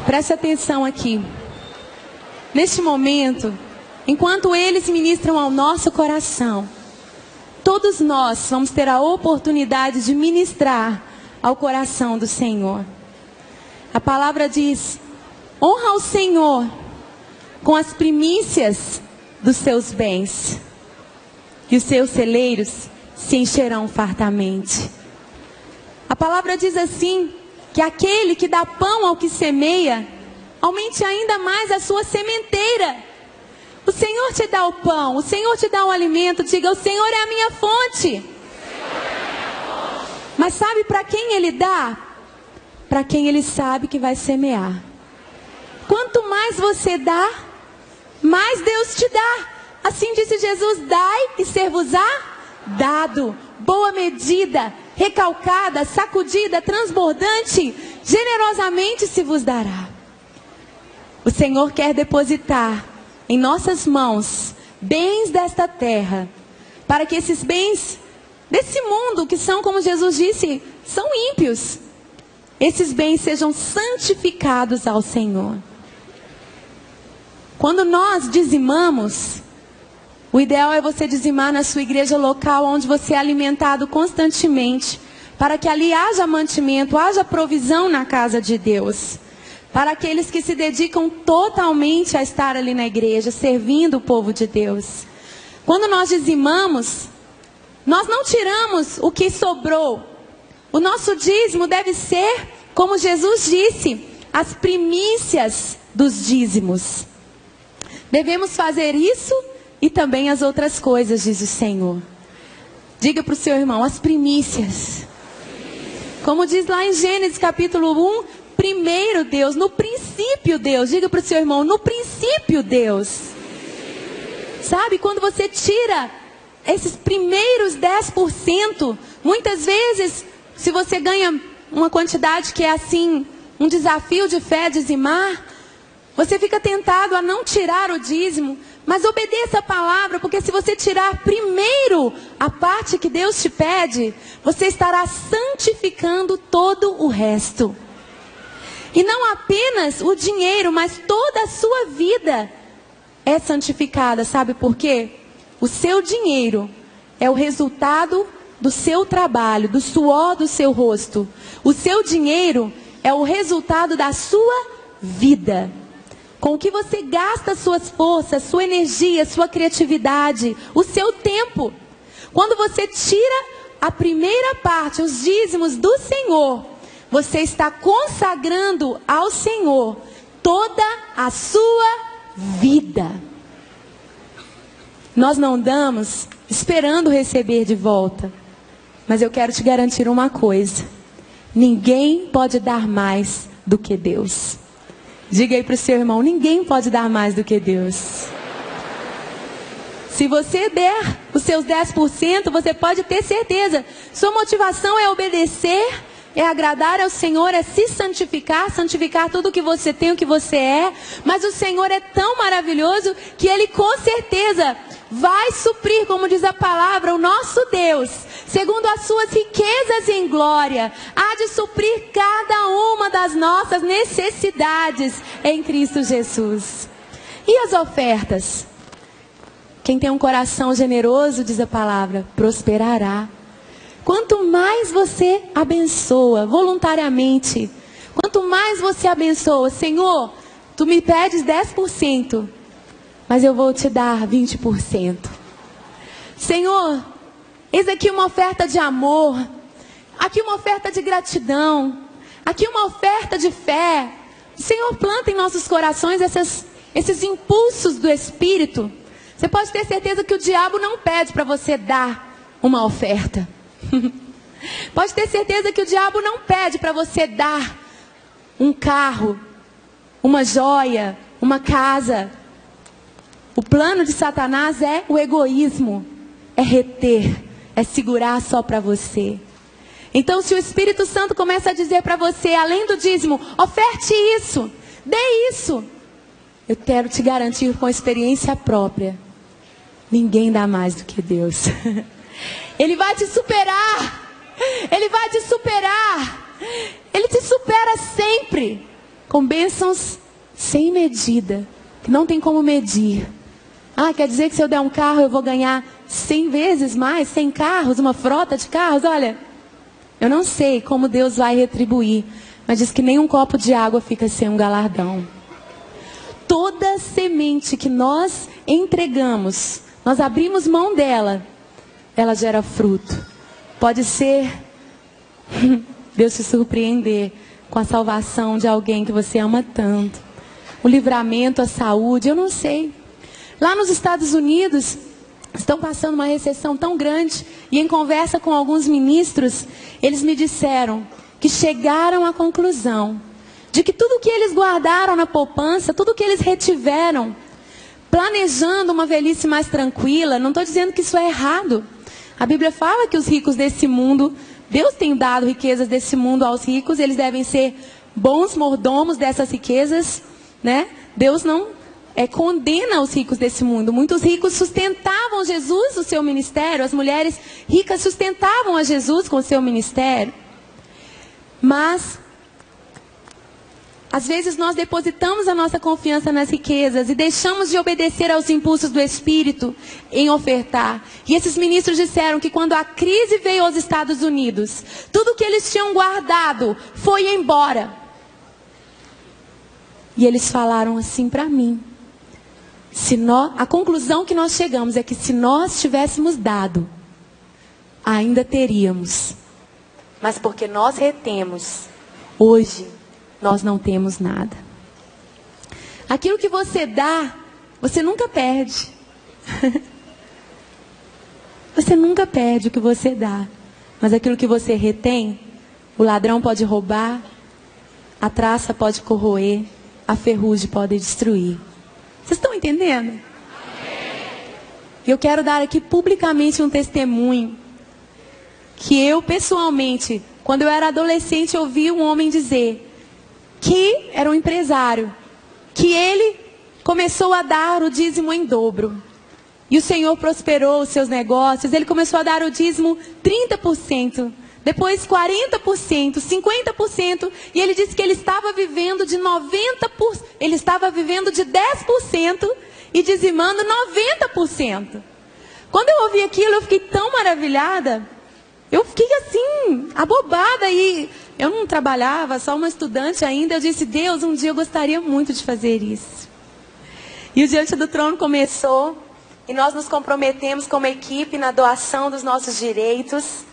Preste atenção aqui. Neste momento, enquanto eles ministram ao nosso coração, todos nós vamos ter a oportunidade de ministrar ao coração do Senhor. A palavra diz: honra ao Senhor com as primícias dos seus bens, e os seus celeiros se encherão fartamente. A palavra diz assim, que aquele que dá pão ao que semeia, aumente ainda mais a sua sementeira. O Senhor te dá o pão, o Senhor te dá o alimento. Diga: o Senhor é a minha fonte. Mas sabe para quem Ele dá? Para quem Ele sabe que vai semear. Quanto mais você dá, mais Deus te dá. Assim disse Jesus: dai e ser-vos-á dado. Boa medida, recalcada, sacudida, transbordante, generosamente se vos dará. O Senhor quer depositar em nossas mãos bens desta terra, para que esses bens desse mundo, que são, como Jesus disse, são ímpios, esses bens sejam santificados ao Senhor. Quando nós dizimamos, o ideal é você dizimar na sua igreja local, onde você é alimentado constantemente, para que ali haja mantimento, haja provisão na casa de Deus. Para aqueles que se dedicam totalmente a estar ali na igreja, servindo o povo de Deus. Quando nós dizimamos, nós não tiramos o que sobrou. O nosso dízimo deve ser, como Jesus disse, as primícias dos dízimos. Devemos fazer isso e também as outras coisas, diz o Senhor. Diga para o seu irmão: as primícias. Como diz lá em Gênesis capítulo 1, primeiro Deus, no princípio Deus. Diga para o seu irmão: no princípio Deus. Sabe, quando você tira esses primeiros 10%, muitas vezes, se você ganha uma quantidade que é assim, um desafio de fé, dizimar, você fica tentado a não tirar o dízimo. Mas obedeça a palavra, porque se você tirar primeiro a parte que Deus te pede, você estará santificando todo o resto. E não apenas o dinheiro, mas toda a sua vida é santificada. Sabe por quê? O seu dinheiro é o resultado do seu trabalho, do suor do seu rosto. O seu dinheiro é o resultado da sua vida. Com o que você gasta suas forças, sua energia, sua criatividade, o seu tempo. Quando você tira a primeira parte, os dízimos do Senhor, você está consagrando ao Senhor toda a sua vida. Nós não damos esperando receber de volta. Mas eu quero te garantir uma coisa: ninguém pode dar mais do que Deus. Diga aí para o seu irmão: ninguém pode dar mais do que Deus. Se você der os seus 10%, você pode ter certeza. Sua motivação é obedecer, é agradar ao Senhor, é se santificar, santificar tudo o que você tem, o que você é. Mas o Senhor é tão maravilhoso que Ele com certeza vai suprir, como diz a palavra, o nosso Deus, segundo as suas riquezas em glória, há de suprir cada uma das nossas necessidades em Cristo Jesus. E as ofertas? Quem tem um coração generoso, diz a palavra, prosperará. Quanto mais você abençoa voluntariamente, quanto mais você abençoa: Senhor, tu me pedes 10%, mas eu vou te dar 20%. Senhor, eis aqui uma oferta de amor, aqui uma oferta de gratidão, aqui uma oferta de fé. O Senhor planta em nossos corações esses impulsos do Espírito. Você pode ter certeza que o diabo não pede para você dar uma oferta. Pode ter certeza que o diabo não pede para você dar um carro, uma joia, uma casa. O plano de Satanás é o egoísmo, é reter, é segurar só para você. Então, se o Espírito Santo começa a dizer para você, além do dízimo, oferte isso, dê isso, eu quero te garantir com experiência própria: ninguém dá mais do que Deus. Ele vai te superar. Ele vai te superar. Ele te supera sempre. com bênçãos sem medida, que não tem como medir. Ah, quer dizer que se eu der um carro eu vou ganhar 100 vezes mais, 100 carros, uma frota de carros? Olha, eu não sei como Deus vai retribuir, mas diz que nem um copo de água fica sem um galardão. Toda semente que nós entregamos, nós abrimos mão dela, ela gera fruto. Pode ser Deus te surpreender com a salvação de alguém que você ama tanto, o livramento, a saúde, eu não sei. Lá nos Estados Unidos, estão passando uma recessão tão grande, e em conversa com alguns ministros, eles me disseram que chegaram à conclusão de que tudo que eles guardaram na poupança, tudo que eles retiveram, planejando uma velhice mais tranquila, não estou dizendo que isso é errado. A Bíblia fala que os ricos desse mundo, Deus tem dado riquezas desse mundo aos ricos, eles devem ser bons mordomos dessas riquezas, né? Deus não condena os ricos desse mundo. Muitos ricos sustentavam Jesus, o seu ministério, as mulheres ricas sustentavam a Jesus com o seu ministério. Mas às vezes nós depositamos a nossa confiança nas riquezas e deixamos de obedecer aos impulsos do Espírito em ofertar. E esses ministros disseram que quando a crise veio aos Estados Unidos, tudo que eles tinham guardado foi embora. E eles falaram assim para mim: a conclusão que nós chegamos é que se nós tivéssemos dado, ainda teríamos. Mas porque nós retemos, hoje nós não temos nada. Aquilo que você dá, você nunca perde. Você nunca perde o que você dá. Mas aquilo que você retém, o ladrão pode roubar, a traça pode corroer, a ferrugem pode destruir. Vocês estão entendendo? Eu quero dar aqui publicamente um testemunho. Que eu, pessoalmente, quando eu era adolescente, ouvi um homem dizer que era um empresário, que ele começou a dar o dízimo em dobro. E o Senhor prosperou os seus negócios, ele começou a dar o dízimo 30%, depois 40%, 50%, e ele disse que ele estava vivendo de 90%, ele estava vivendo de 10% e dizimando 90%. Quando eu ouvi aquilo, eu fiquei tão maravilhada, eu fiquei assim, abobada, e eu não trabalhava, só uma estudante ainda. Eu disse: Deus, um dia eu gostaria muito de fazer isso. E o Diante do Trono começou, e nós nos comprometemos como equipe na doação dos nossos direitos.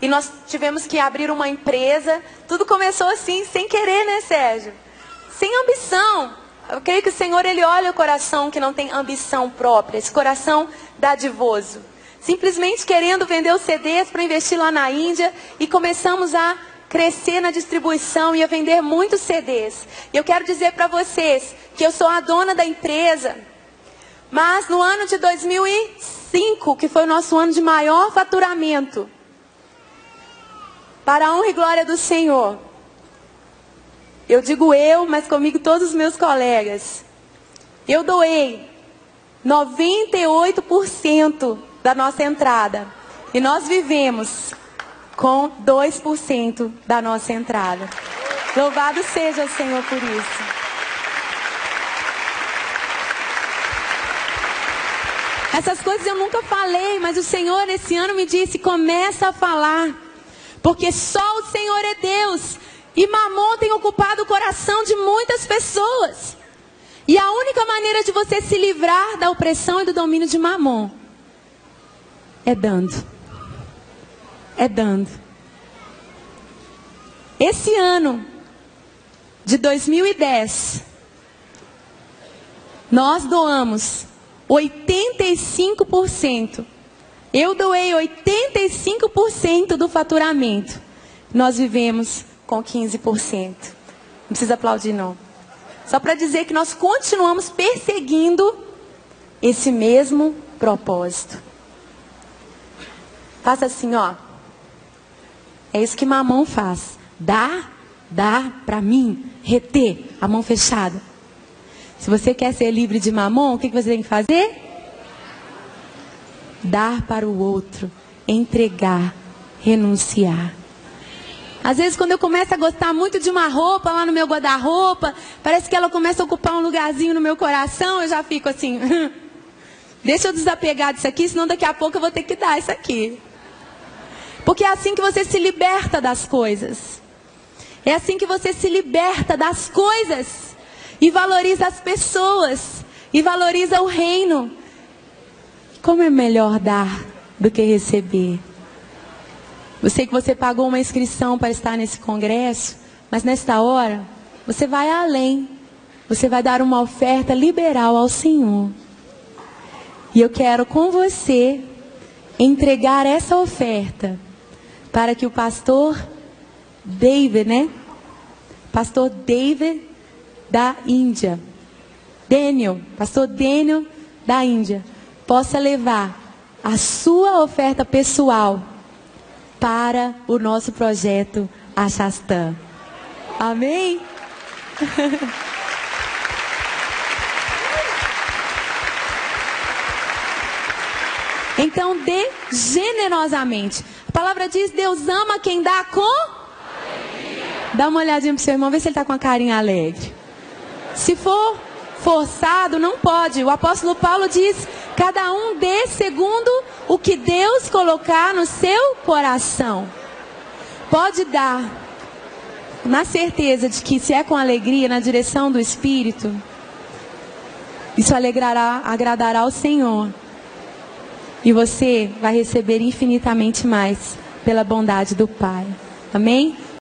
E nós tivemos que abrir uma empresa. Tudo começou assim, sem querer, né, Sérgio? Sem ambição. Eu creio que o Senhor, Ele olha o coração que não tem ambição própria, esse coração dadivoso. Simplesmente querendo vender os CDs para investir lá na Índia, e começamos a crescer na distribuição e a vender muitos CDs. E eu quero dizer para vocês que eu sou a dona da empresa, mas no ano de 2005, que foi o nosso ano de maior faturamento, para a honra e glória do Senhor, eu digo eu, mas comigo todos os meus colegas, eu doei 98% da nossa entrada, e nós vivemos com 2% da nossa entrada. Louvado seja o Senhor por isso. Essas coisas eu nunca falei, mas o Senhor esse ano me disse: começa a falar, porque só o Senhor é Deus, e Mamon tem ocupado o coração de muitas pessoas. E a única maneira de você se livrar da opressão e do domínio de Mamon é dando. É dando. Esse ano de 2010, nós doamos 85%. Eu doei 85% do faturamento. Nós vivemos com 15%. Não precisa aplaudir, não. Só para dizer que nós continuamos perseguindo esse mesmo propósito. Faça assim, ó. É isso que Mamon faz. Dá para mim, reter, a mão fechada. Se você quer ser livre de Mamon, o que você tem que fazer? Dar para o outro, entregar, renunciar. Às vezes quando eu começo a gostar muito de uma roupa lá no meu guarda-roupa, parece que ela começa a ocupar um lugarzinho no meu coração, eu já fico assim, deixa eu desapegar disso aqui, senão daqui a pouco eu vou ter que dar isso aqui. Porque é assim que você se liberta das coisas. É assim que você se liberta das coisas e valoriza as pessoas e valoriza o reino. Como é melhor dar do que receber? Eu sei que você pagou uma inscrição para estar nesse congresso, mas nesta hora, você vai além. Você vai dar uma oferta liberal ao Senhor. E eu quero com você entregar essa oferta para que o pastor David, né? Pastor David da Índia. Pastor Daniel da Índia, possa levar a sua oferta pessoal para o nosso projeto Achastã. Amém? Então dê generosamente. A palavra diz, Deus ama quem dá com alegria. Dá uma olhadinha pro seu irmão, vê se ele está com a carinha alegre. Se for forçado, não pode. O apóstolo Paulo diz, cada um dê segundo o que Deus colocar no seu coração. Pode dar, na certeza de que se é com alegria, na direção do Espírito, isso agradará ao Senhor. E você vai receber infinitamente mais pela bondade do Pai. Amém?